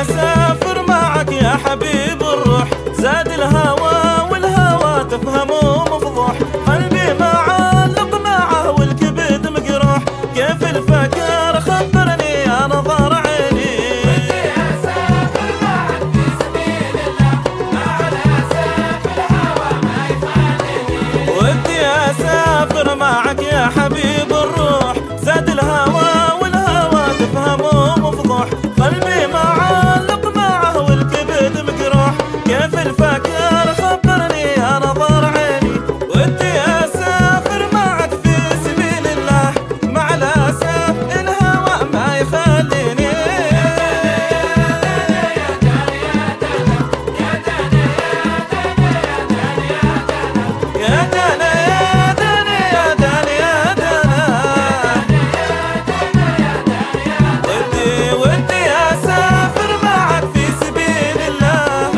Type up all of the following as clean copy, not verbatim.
اسافر معك يا حبيب الروح، زاد الهوى والهوى تفهمه مفضوح، قلبي معلق معه والكبد مجروح، كيف الفكر خبرني يا نظر عيني. ودي اسافر معك في سبيل الله، مع الاسف الهوى ما يخليني. ودي اسافر معك يا حبيب الروح، زاد الهوى والهوى تفهمه مفضوح، قلبي معلق معه والكبد مجروح، كيف الفكر خبرني يا نظر عيني. ودي اسافر معك في سبيل الله، مع الاسف الهوى ما يخليني. يا دنا يا دنا يا دنا يا دنا، ودي اسافر معك في سبيل الله،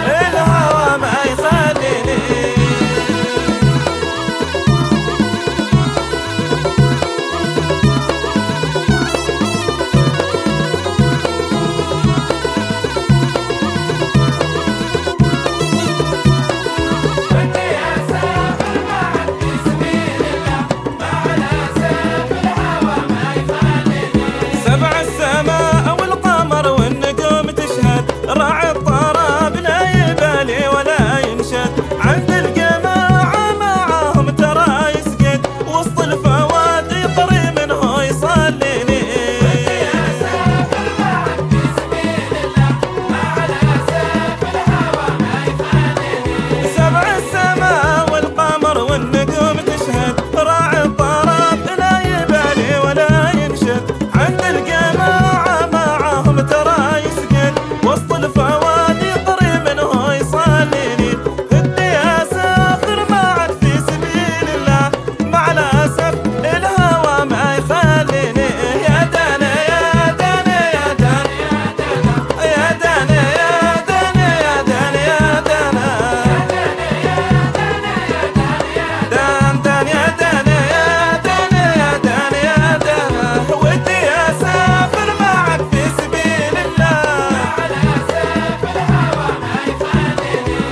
الهوى ما يخليني. سبع السماء والقمر والنجوم تشهد، راعي الطراب لا يبالي ولا ينشد، عند الجماعة معاهم ترى يسجد، وسط الفوادي طري منه يصليني. ودي اسافر معك في سبيل الله، مع الاسف الهوى ما يخليني. سبع السماء والقمر والنجوم تشهد، راعي الطراب لا يبالي ولا ينشد، عند الجماعة معاهم ترى يسجد، وسط الفوادي طري منه يصليني. ودي اسافر معك في سبيل الله، مع الاسف الهوى ما يخليني. يا دنا يا دنا يا دنا يا دنا يا دنا يا دنا يا دنا دان دان يا دنا يا دنا يا دنا يا دنا، ودي اسافر معك في سبيل الله. مع الاسف الهوى ما يخليني.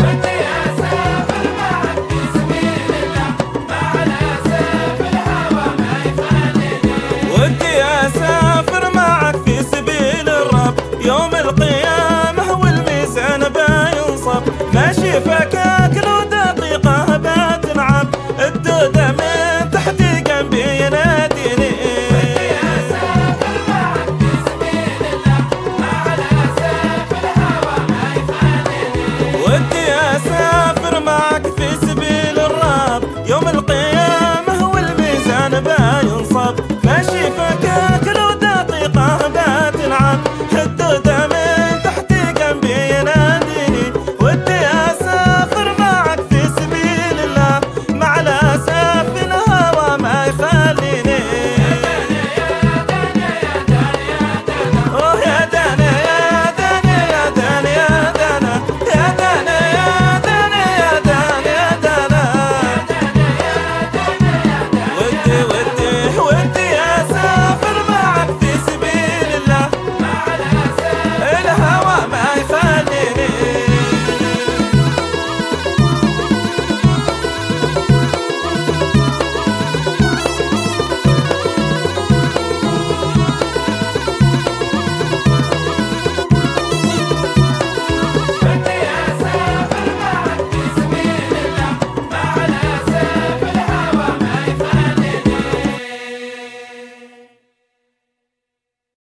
ودي اسافر معك في سبيل الله، مع الاسف الهوى ما يخليني. ودي اسافر معك في سبيل الرب، يوم القيامة والميزان بينصب، ماشي